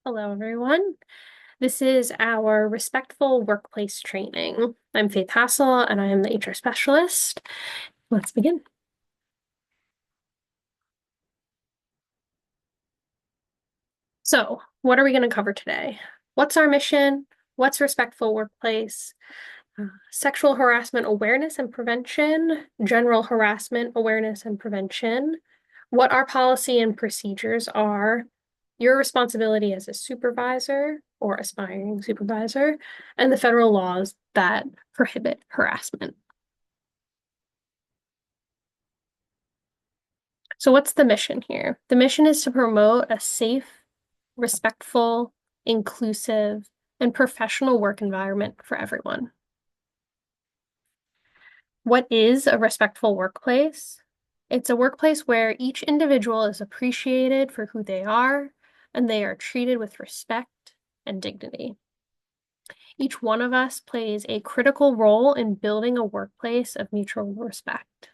Hello, everyone. This is our respectful workplace training. I'm Faith Hassel, and I am the HR specialist. Let's begin. So, what are we going to cover today? What's our mission? What's respectful workplace? Sexual harassment awareness and prevention, general harassment awareness and prevention, what our policy and procedures are, your responsibility as a supervisor or aspiring supervisor, and the federal laws that prohibit harassment. So, what's the mission here? The mission is to promote a safe, respectful, inclusive, and professional work environment for everyone. What is a respectful workplace? It's a workplace where each individual is appreciated for who they are and they are treated with respect and dignity. Each one of us plays a critical role in building a workplace of mutual respect.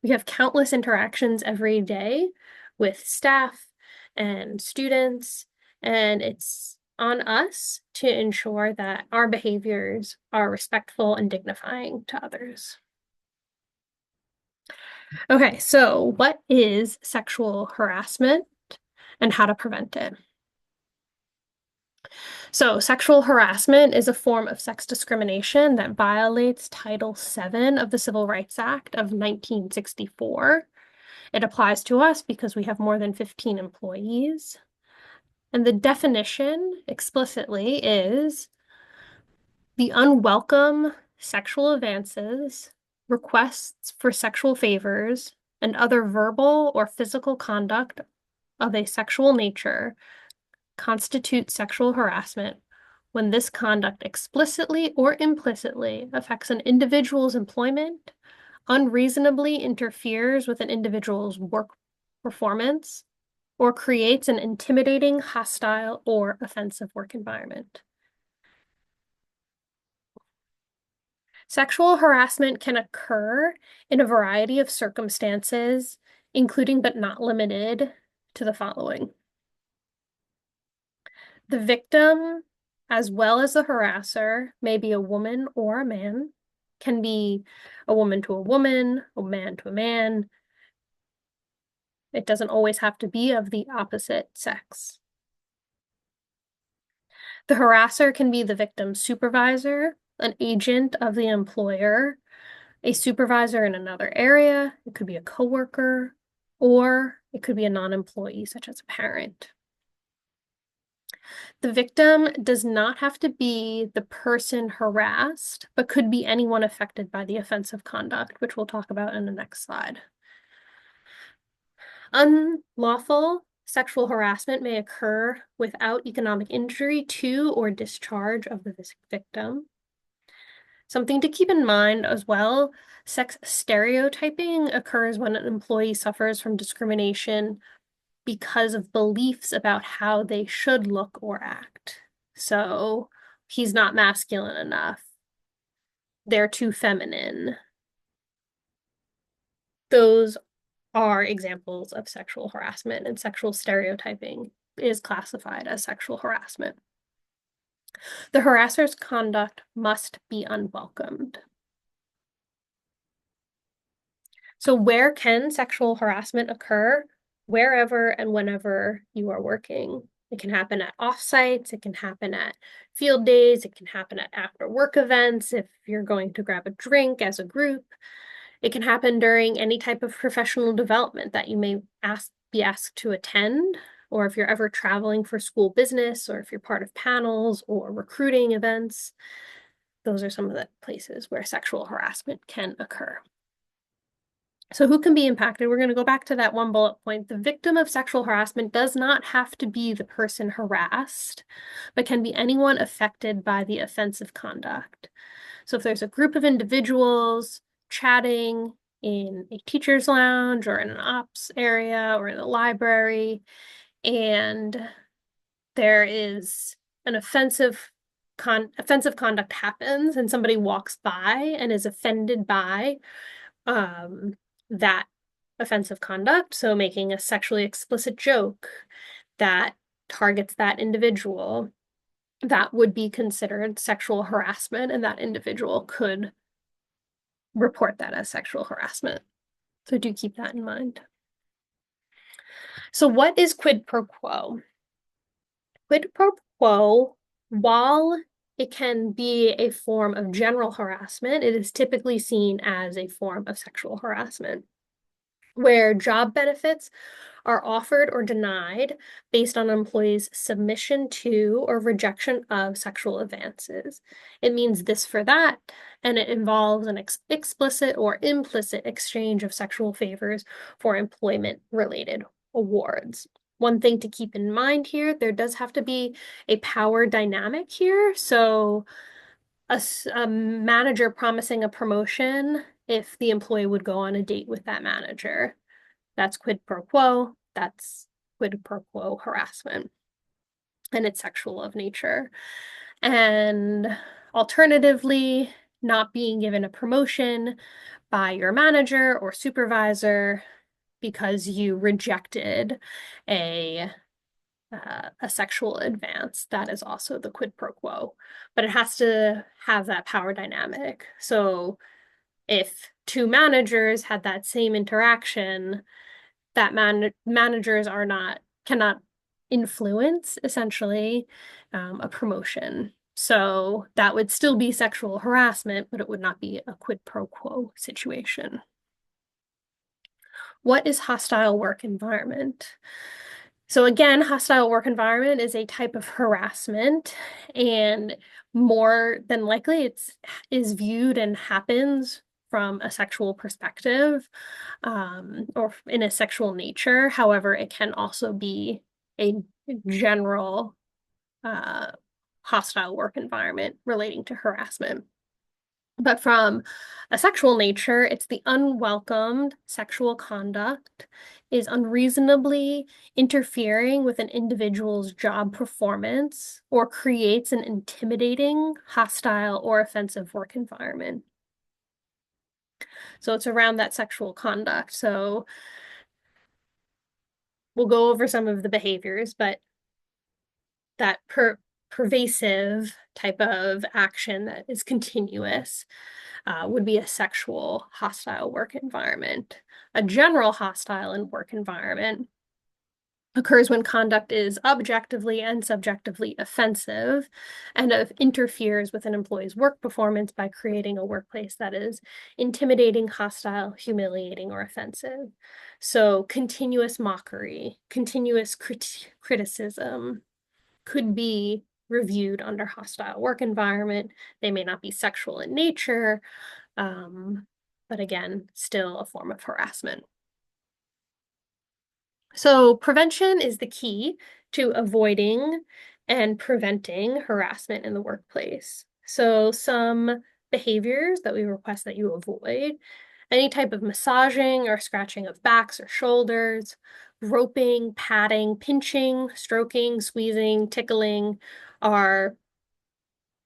We have countless interactions every day with staff and students, and it's on us to ensure that our behaviors are respectful and dignifying to others. Okay, so what is sexual harassment and how to prevent it? So, sexual harassment is a form of sex discrimination that violates Title VII of the Civil Rights Act of 1964. It applies to us because we have more than 15 employees. And the definition explicitly is the unwelcome sexual advances, requests for sexual favors, and other verbal or physical conduct of a sexual nature constitute sexual harassment when this conduct explicitly or implicitly affects an individual's employment, unreasonably interferes with an individual's work performance, or creates an intimidating, hostile, or offensive work environment. Sexual harassment can occur in a variety of circumstances, including but not limited to the following. The victim, as well as the harasser, may be a woman or a man, can be a woman to a woman, a man to a man. It doesn't always have to be of the opposite sex. The harasser can be the victim's supervisor, an agent of the employer, a supervisor in another area, it could be a coworker, or it could be a non-employee, such as a parent. The victim does not have to be the person harassed, but could be anyone affected by the offensive conduct, which we'll talk about in the next slide. Unlawful sexual harassment may occur without economic injury to or discharge of the victim. Something to keep in mind as well, sex stereotyping occurs when an employee suffers from discrimination because of beliefs about how they should look or act. So he's not masculine enough. They're too feminine. Those are examples of sexual harassment, and sexual stereotyping is classified as sexual harassment. The harasser's conduct must be unwelcomed. So where can sexual harassment occur? Wherever and whenever you are working. It can happen at offsites, it can happen at field days, it can happen at after work events if you're going to grab a drink as a group. It can happen during any type of professional development that you may be asked to attend, or if you're ever traveling for school business, or if you're part of panels or recruiting events. Those are some of the places where sexual harassment can occur. So who can be impacted? We're going to go back to that one bullet point. The victim of sexual harassment does not have to be the person harassed, but can be anyone affected by the offensive conduct. So if there's a group of individuals chatting in a teacher's lounge or in an ops area or in a library, and there is an offensive conduct happens and somebody walks by and is offended by that offensive conduct, so making a sexually explicit joke that targets that individual, that would be considered sexual harassment, and that individual could report that as sexual harassment. So do keep that in mind. So what is quid pro quo? Quid pro quo, while it can be a form of general harassment, it is typically seen as a form of sexual harassment, where job benefits are offered or denied based on an employee's submission to or rejection of sexual advances. It means this for that, and it involves an explicit or implicit exchange of sexual favors for employment-related awards. One thing to keep in mind here, there does have to be a power dynamic here. So a manager promising a promotion if the employee would go on a date with that manager. That's quid pro quo. That's quid pro quo harassment. And it's sexual of nature. And alternatively, not being given a promotion by your manager or supervisor because you rejected a sexual advance, that is also the quid pro quo. But it has to have that power dynamic. So if two managers had that same interaction, that managers cannot influence essentially a promotion. So that would still be sexual harassment, but it would not be a quid pro quo situation. What is hostile work environment? So again, hostile work environment is a type of harassment, and more than likely is viewed and happens from a sexual perspective, or in a sexual nature. However, it can also be a general hostile work environment relating to harassment. But from a sexual nature, it's the unwelcomed sexual conduct is unreasonably interfering with an individual's job performance or creates an intimidating, hostile, or offensive work environment. So it's around that sexual conduct. So we'll go over some of the behaviors, but that pervasive type of action that is continuous would be a sexual hostile work environment. A general hostile work environment occurs when conduct is objectively and subjectively offensive and interferes with an employee's work performance by creating a workplace that is intimidating, hostile, humiliating, or offensive. So continuous mockery, continuous criticism could be reviewed under hostile work environment. They may not be sexual in nature, but again, still a form of harassment. So prevention is the key to avoiding and preventing harassment in the workplace. So some behaviors that we request that you avoid: any type of massaging or scratching of backs or shoulders, groping, patting, pinching, stroking, squeezing, tickling are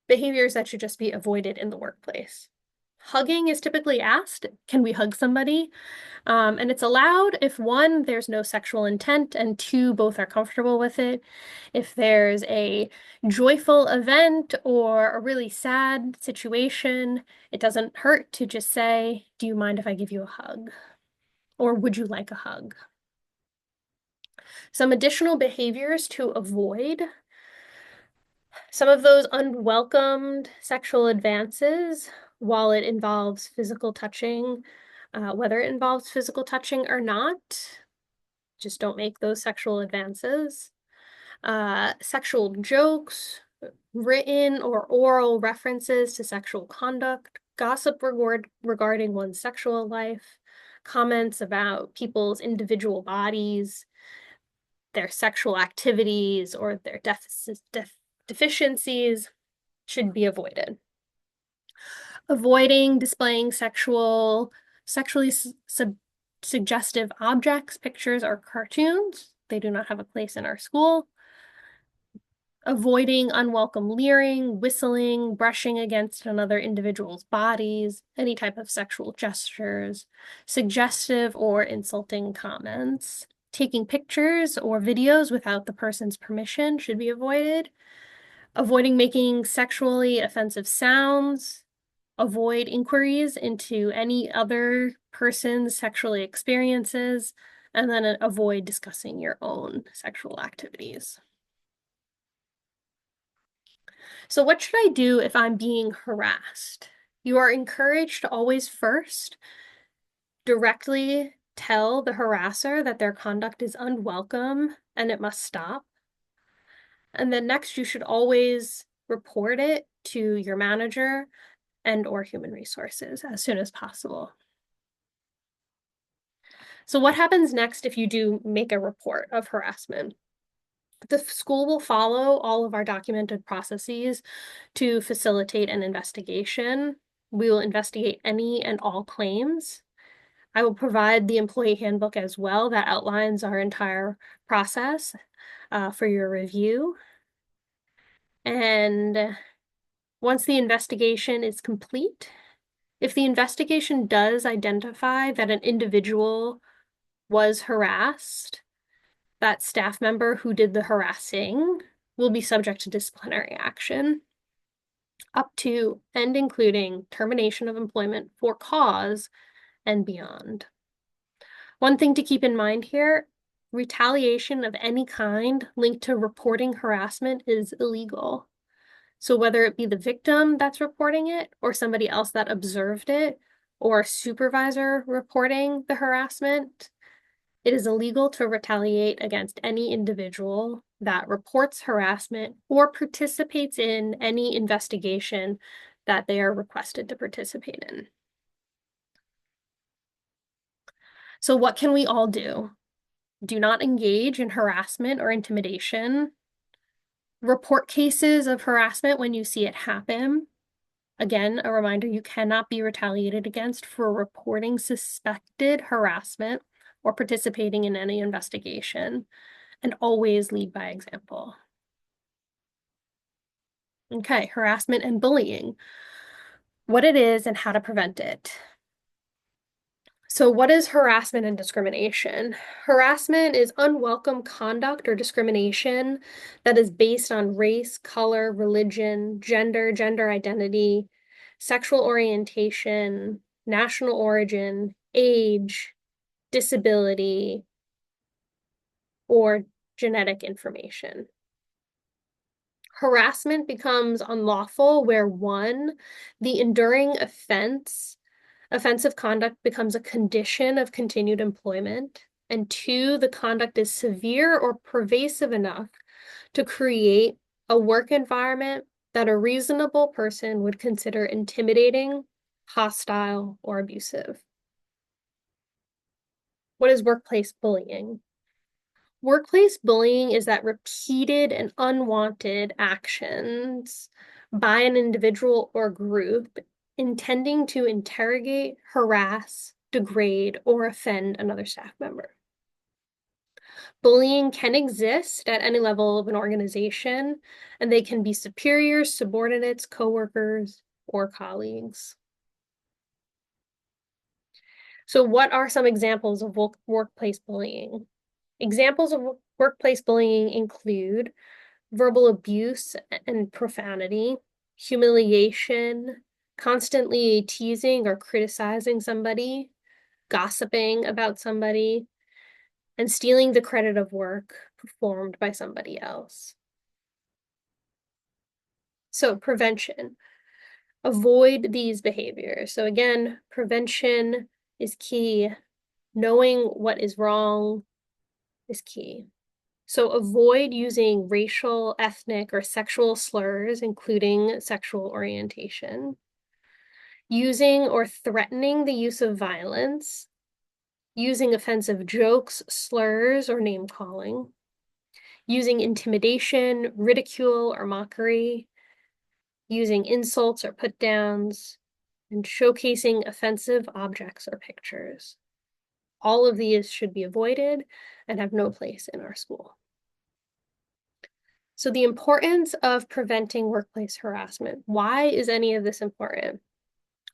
behaviors that should just be avoided in the workplace. Hugging is typically asked. Can we hug somebody? And it's allowed if one, there's no sexual intent, and two, both are comfortable with it. If there's a joyful event or a really sad situation, it doesn't hurt to just say, do you mind if I give you a hug? Or would you like a hug? Some additional behaviors to avoid: some of those unwelcomed sexual advances, while it involves physical touching, whether it involves physical touching or not, just don't make those sexual advances. Sexual jokes, written or oral references to sexual conduct, gossip regarding one's sexual life, comments about people's individual bodies, their sexual activities, or their deficiencies should be avoided. Avoiding displaying sexually suggestive objects, pictures, or cartoons. They do not have a place in our school. Avoiding unwelcome leering, whistling, brushing against another individual's bodies, any type of sexual gestures, suggestive or insulting comments. Taking pictures or videos without the person's permission should be avoided. Avoiding making sexually offensive sounds. Avoid inquiries into any other person's sexual experiences, and then avoid discussing your own sexual activities. So what should I do if I'm being harassed? You are encouraged to always first directly tell the harasser that their conduct is unwelcome and it must stop. And then next, you should always report it to your manager and or human resources as soon as possible. So what happens next if you do make a report of harassment? The school will follow all of our documented processes to facilitate an investigation. We will investigate any and all claims. I will provide the employee handbook as well that outlines our entire process for your review. And once the investigation is complete, if the investigation does identify that an individual was harassed, that staff member who did the harassing will be subject to disciplinary action, up to and including termination of employment for cause and beyond. One thing to keep in mind here, retaliation of any kind linked to reporting harassment is illegal. So whether it be the victim that's reporting it or somebody else that observed it or a supervisor reporting the harassment, it is illegal to retaliate against any individual that reports harassment or participates in any investigation that they are requested to participate in. So what can we all do? Do not engage in harassment or intimidation. Report cases of harassment when you see it happen. Again, a reminder, you cannot be retaliated against for reporting suspected harassment or participating in any investigation, and always lead by example. Okay, harassment and bullying, what it is and how to prevent it. So what is harassment and discrimination? Harassment is unwelcome conduct or discrimination that is based on race, color, religion, gender identity, sexual orientation, national origin, age, disability, or genetic information. Harassment becomes unlawful where one, the enduring offensive conduct becomes a condition of continued employment, and two, the conduct is severe or pervasive enough to create a work environment that a reasonable person would consider intimidating, hostile, or abusive. What is workplace bullying? Workplace bullying is that repeated and unwanted actions by an individual or group intending to interrogate, harass, degrade, or offend another staff member. Bullying can exist at any level of an organization, and they can be superiors, subordinates, coworkers, or colleagues. So what are some examples of workplace bullying? Examples of workplace bullying include verbal abuse and profanity, humiliation, constantly teasing or criticizing somebody, gossiping about somebody, and stealing the credit of work performed by somebody else. So prevention. Avoid these behaviors. So again, prevention is key. Knowing what is wrong is key. So avoid using racial, ethnic, or sexual slurs, including sexual orientation. Using or threatening the use of violence. Using offensive jokes, slurs, or name calling. Using intimidation, ridicule, or mockery. Using insults or put downs. And showcasing offensive objects or pictures. All of these should be avoided and have no place in our school. So the importance of preventing workplace harassment. Why is any of this important?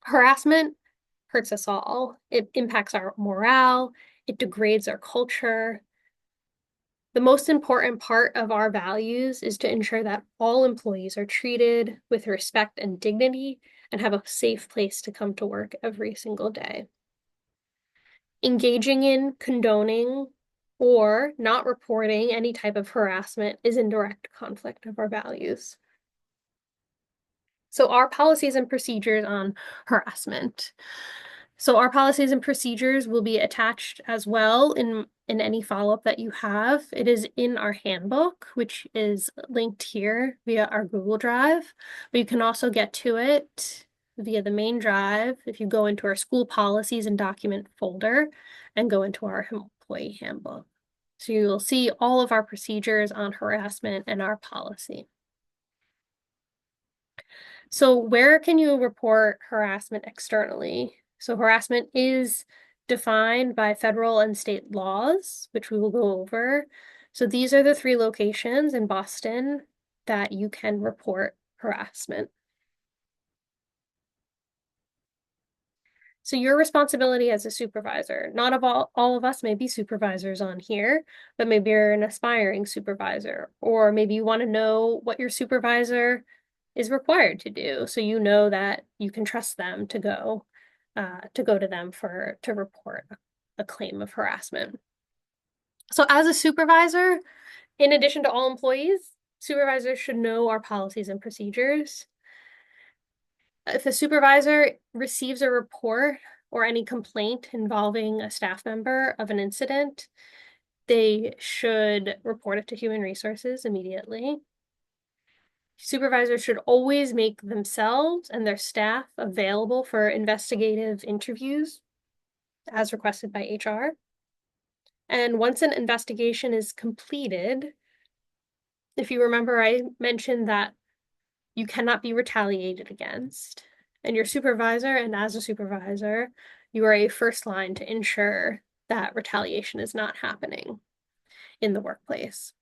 Harassment hurts us all. It impacts our morale. It degrades our culture. The most important part of our values is to ensure that all employees are treated with respect and dignity and have a safe place to come to work every single day. Engaging in, condoning, or not reporting any type of harassment is in direct conflict of our values. So our policies and procedures on harassment. So our policies and procedures will be attached as well in any follow-up that you have. It is in our handbook, which is linked here via our Google Drive, but you can also get to it via the main drive if you go into our school policies and document folder and go into our employee handbook. So you'll see all of our procedures on harassment and our policy. So where can you report harassment externally? So harassment is defined by federal and state laws, which we will go over. So these are the 3 locations in Boston that you can report harassment. So your responsibility as a supervisor, not of all of us may be supervisors on here, but maybe you're an aspiring supervisor, or maybe you want to know what your supervisor is required to do, so you know that you can trust them to go to them to report a claim of harassment. So as a supervisor, in addition to all employees, supervisors should know our policies and procedures. If a supervisor receives a report or any complaint involving a staff member of an incident, they should report it to Human Resources immediately. Supervisors should always make themselves and their staff available for investigative interviews as requested by HR. And once an investigation is completed, if you remember, I mentioned that you cannot be retaliated against. And your supervisor, and as a supervisor, you are a first line to ensure that retaliation is not happening in the workplace.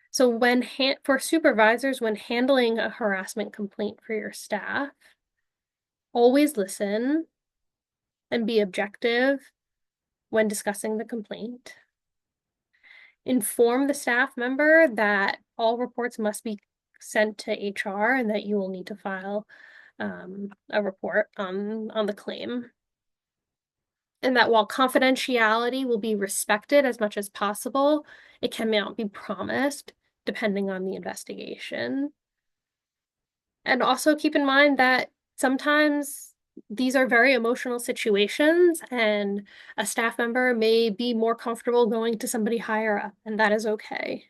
So for supervisors, when handling a harassment complaint for your staff, always listen and be objective when discussing the complaint. Inform the staff member that all reports must be sent to HR and that you will need to file a report on the claim. And that while confidentiality will be respected as much as possible, it cannot be promised depending on the investigation. And also keep in mind that sometimes these are very emotional situations, and a staff member may be more comfortable going to somebody higher up, and that is okay.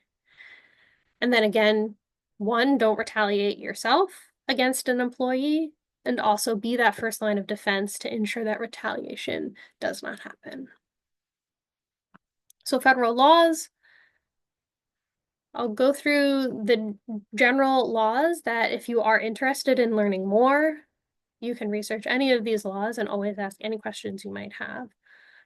And then again, one, don't retaliate yourself against an employee, and also be that first line of defense to ensure that retaliation does not happen. So federal laws, I'll go through the general laws that if you are interested in learning more, you can research any of these laws and always ask any questions you might have.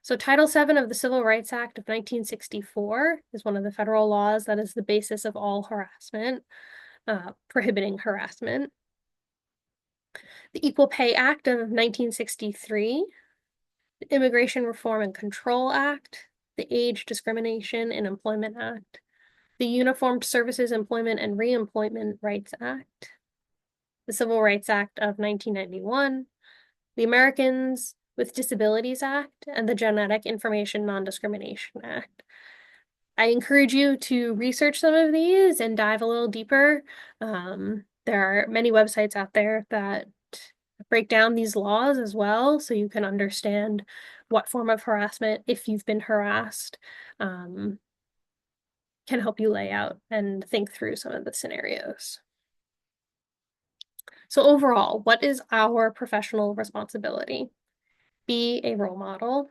So Title VII of the Civil Rights Act of 1964 is one of the federal laws that is the basis of all harassment, prohibiting harassment. The Equal Pay Act of 1963, the Immigration Reform and Control Act, the Age Discrimination in Employment Act, the Uniformed Services Employment and Reemployment Rights Act, the Civil Rights Act of 1991, the Americans with Disabilities Act, and the Genetic Information Non-Discrimination Act. I encourage you to research some of these and dive a little deeper. There are many websites out there that break down these laws as well, so you can understand what form of harassment, if you've been harassed, can help you lay out and think through some of the scenarios. So overall, what is our professional responsibility? Be a role model.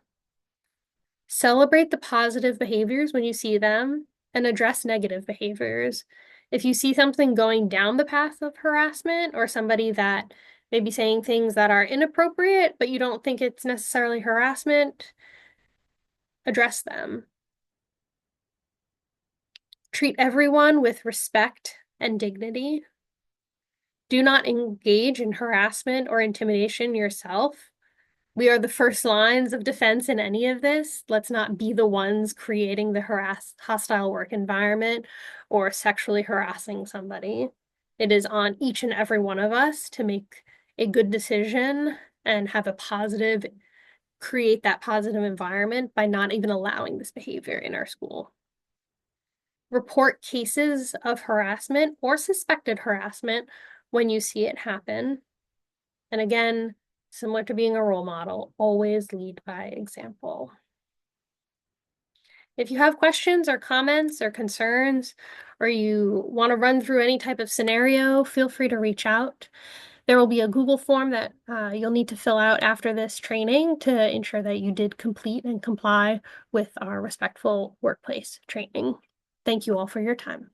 Celebrate the positive behaviors when you see them and address negative behaviors. If you see something going down the path of harassment or somebody that may be saying things that are inappropriate, but you don't think it's necessarily harassment, address them. Treat everyone with respect and dignity. Do not engage in harassment or intimidation yourself. We are the first lines of defense in any of this. Let's not be the ones creating the hostile work environment or sexually harassing somebody. It is on each and every one of us to make a good decision and have a positive, create that positive environment by not even allowing this behavior in our school. Report cases of harassment or suspected harassment when you see it happen. And again, similar to being a role model, always lead by example. If you have questions or comments or concerns, or you want to run through any type of scenario, feel free to reach out. There will be a Google form that you'll need to fill out after this training to ensure that you did complete and comply with our respectful workplace training. Thank you all for your time.